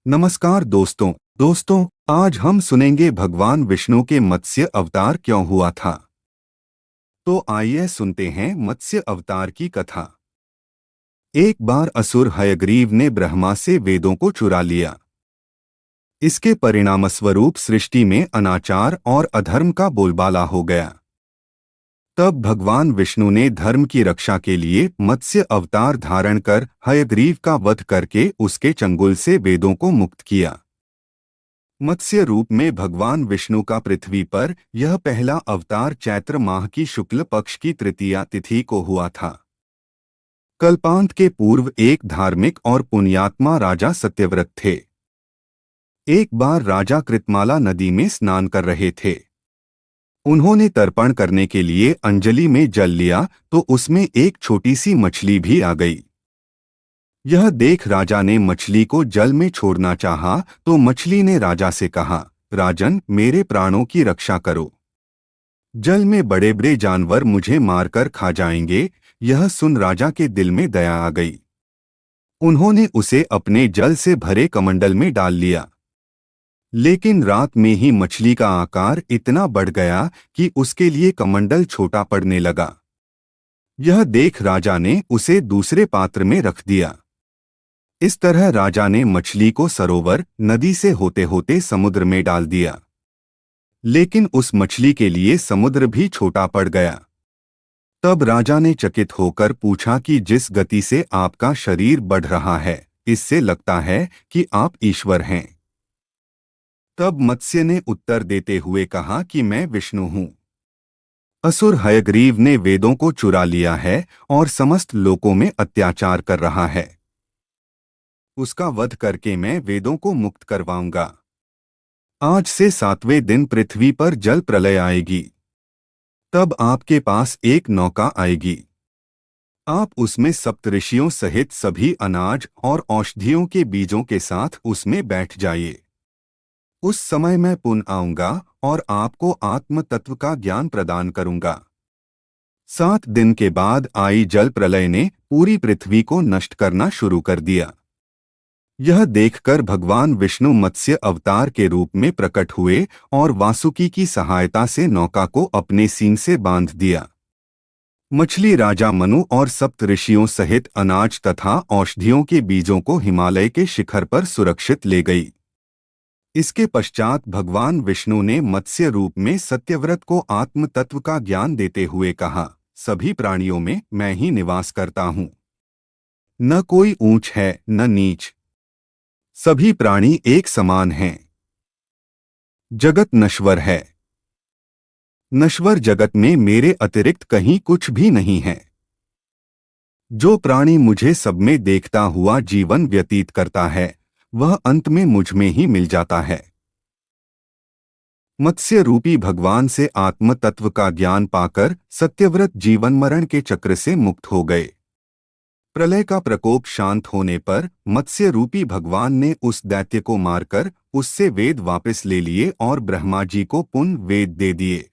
नमस्कार दोस्तों, आज हम सुनेंगे भगवान विष्णु के मत्स्य अवतार क्यों हुआ था। तो आइए सुनते हैं मत्स्य अवतार की कथा। एक बार असुर हयग्रीव ने ब्रह्मा से वेदों को चुरा लिया। इसके परिणामस्वरूप सृष्टि में अनाचार और अधर्म का बोलबाला हो गया। तब भगवान विष्णु ने धर्म की रक्षा के लिए मत्स्य अवतार धारण कर हयग्रीव का वध करके उसके चंगुल से वेदों को मुक्त किया। मत्स्य रूप में भगवान विष्णु का पृथ्वी पर यह पहला अवतार चैत्र माह की शुक्ल पक्ष की तृतीया तिथि को हुआ था। कल्पांत के पूर्व एक धार्मिक और पुण्यात्मा राजा सत्यव्रत थे। एक बार राजा कृतमाला नदी में स्नान कर रहे थे। उन्होंने तर्पण करने के लिए अंजलि में जल लिया तो उसमें एक छोटी सी मछली भी आ गई। यह देख राजा ने मछली को जल में छोड़ना चाहा तो मछली ने राजा से कहा, राजन, मेरे प्राणों की रक्षा करो। जल में बड़े बड़े जानवर मुझे मारकर खा जाएंगे। यह सुन राजा के दिल में दया आ गई। उन्होंने उसे अपने जल से भरे कमंडल में डाल लिया। लेकिन रात में ही मछली का आकार इतना बढ़ गया कि उसके लिए कमंडल छोटा पड़ने लगा। यह देख राजा ने उसे दूसरे पात्र में रख दिया। इस तरह राजा ने मछली को सरोवर नदी से होते होते समुद्र में डाल दिया। लेकिन उस मछली के लिए समुद्र भी छोटा पड़ गया। तब राजा ने चकित होकर पूछा कि जिस गति से आपका शरीर बढ़ रहा है, इससे लगता है कि आप ईश्वर हैं। तब मत्स्य ने उत्तर देते हुए कहा कि मैं विष्णु हूँ। असुर हयग्रीव ने वेदों को चुरा लिया है और समस्त लोकों में अत्याचार कर रहा है। उसका वध करके मैं वेदों को मुक्त करवाऊंगा। आज से 7वें दिन पृथ्वी पर जल प्रलय आएगी। तब आपके पास एक नौका आएगी। आप उसमें सप्तऋषियों सहित सभी अनाज और औषधियों के बीजों के साथ उसमें बैठ जाइए। उस समय मैं पुनः आऊंगा और आपको आत्म तत्व का ज्ञान प्रदान करूंगा। 7 दिन के बाद आई जल प्रलय ने पूरी पृथ्वी को नष्ट करना शुरू कर दिया। यह देखकर भगवान विष्णु मत्स्य अवतार के रूप में प्रकट हुए और वासुकी की सहायता से नौका को अपने सींग से बांध दिया। मछली राजा मनु और सप्तऋषियों सहित अनाज तथा औषधियों के बीजों को हिमालय के शिखर पर सुरक्षित ले गई। इसके पश्चात भगवान विष्णु ने मत्स्य रूप में सत्यव्रत को आत्म तत्व का ज्ञान देते हुए कहा, सभी प्राणियों में मैं ही निवास करता हूँ। न कोई ऊंच है न नीच, सभी प्राणी एक समान हैं। जगत नश्वर है। नश्वर जगत में मेरे अतिरिक्त कहीं कुछ भी नहीं है। जो प्राणी मुझे सब में देखता हुआ जीवन व्यतीत करता है, वह अंत में मुझ में ही मिल जाता है। मत्स्य रूपी भगवान से आत्म तत्व का ज्ञान पाकर सत्यव्रत जीवन मरण के चक्र से मुक्त हो गए। प्रलय का प्रकोप शांत होने पर मत्स्य रूपी भगवान ने उस दैत्य को मारकर उससे वेद वापस ले लिए और ब्रह्मा जी को पुनः वेद दे दिए।